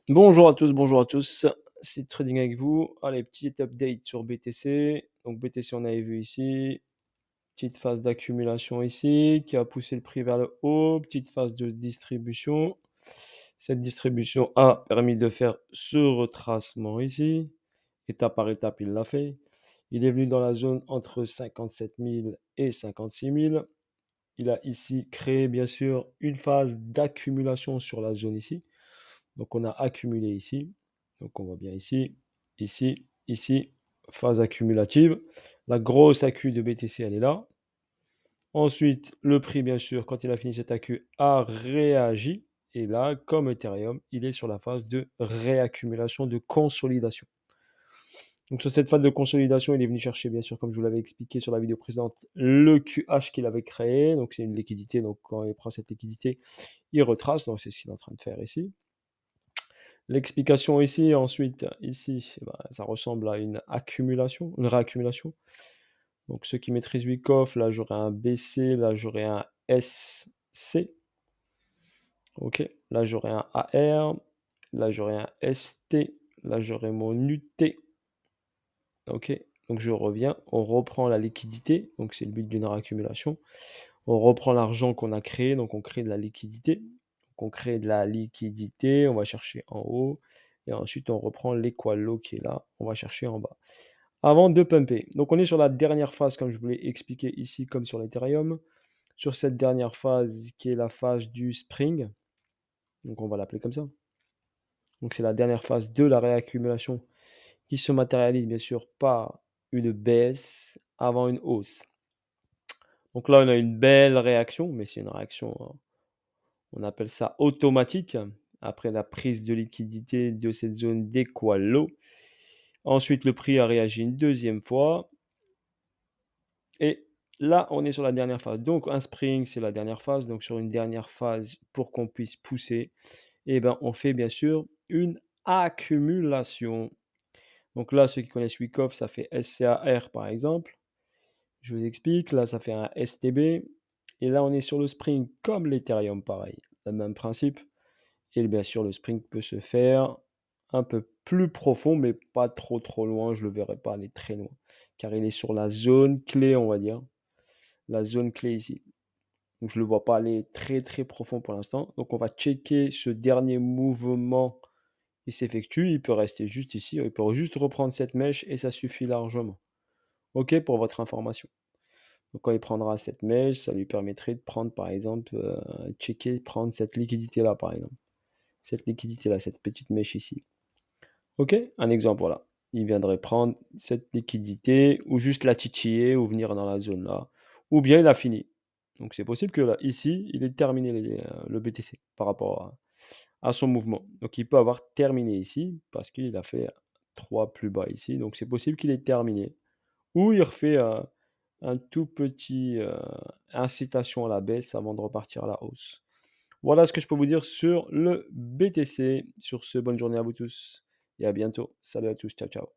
Bonjour à tous, c'est Trading avec vous. Allez, petit update sur BTC. Donc BTC, on avait vu ici, petite phase d'accumulation ici qui a poussé le prix vers le haut, petite phase de distribution. Cette distribution a permis de faire ce retracement ici. Étape par étape, il l'a fait. Il est venu dans la zone entre 57 000 et 56 000. Il a ici créé bien sûr une phase d'accumulation sur la zone ici. Donc on a accumulé ici. Donc on voit bien ici, ici, ici, phase accumulative. La grosse accu de BTC, elle est là. Ensuite, le prix, bien sûr, quand il a fini cette accu, a réagi. Et là, comme Ethereum, il est sur la phase de réaccumulation, de consolidation. Donc sur cette phase de consolidation, il est venu chercher, bien sûr, comme je vous l'avais expliqué sur la vidéo précédente, le QH qu'il avait créé. Donc c'est une liquidité. Donc quand il prend cette liquidité, il retrace. Donc c'est ce qu'il est en train de faire ici. L'explication ici, ensuite, ici, ça ressemble à une accumulation, une réaccumulation. Donc ceux qui maîtrisent Wyckoff, là j'aurai un BC, là j'aurai un SC. Ok, là j'aurai un AR, là j'aurai un ST, là j'aurai mon UT. Ok, donc je reviens, on reprend la liquidité, donc c'est le but d'une réaccumulation. On reprend l'argent qu'on a créé, donc on crée de la liquidité. Donc on crée de la liquidité, on va chercher en haut, et ensuite on reprend l'équalo qui est là, on va chercher en bas. Avant de pumper. Donc on est sur la dernière phase, comme je vous l'ai expliqué ici, comme sur l'Ethereum. Sur cette dernière phase qui est la phase du spring, donc on va l'appeler comme ça. Donc c'est la dernière phase de la réaccumulation qui se matérialise bien sûr par une baisse avant une hausse. Donc là on a une belle réaction, mais c'est une réaction, on appelle ça automatique, après la prise de liquidité de cette zone d'équalo. Ensuite le prix a réagi une deuxième fois. Et là, on est sur la dernière phase. Donc, un spring, c'est la dernière phase. Donc, sur une dernière phase, pour qu'on puisse pousser, eh ben, on fait bien sûr une accumulation. Donc là, ceux qui connaissent Wyckoff, ça fait SCAR par exemple. Je vous explique. Là, ça fait un STB. Et là, on est sur le spring comme l'Ethereum, pareil. Le même principe. Et bien sûr, le spring peut se faire un peu plus profond, mais pas trop trop loin. Je ne le verrai pas aller très loin. Car il est sur la zone clé, on va dire. La zone clé ici. Donc je ne le vois pas aller très très profond pour l'instant. Donc on va checker ce dernier mouvement qui s'effectue. Il peut rester juste ici. Il peut juste reprendre cette mèche et ça suffit largement. OK pour votre information. Donc quand il prendra cette mèche, ça lui permettrait de prendre par exemple, checker, prendre cette liquidité-là par exemple. Cette liquidité-là, cette petite mèche ici. OK, un exemple, voilà. Il viendrait prendre cette liquidité ou juste la titiller ou venir dans la zone là. Ou bien il a fini. Donc c'est possible que là, ici, il ait terminé le BTC par rapport à son mouvement. Donc il peut avoir terminé ici parce qu'il a fait 3 plus bas ici. Donc c'est possible qu'il ait terminé. Ou il refait un tout petit incitation à la baisse avant de repartir à la hausse. Voilà ce que je peux vous dire sur le BTC. Sur ce, bonne journée à vous tous et à bientôt. Salut à tous, ciao ciao.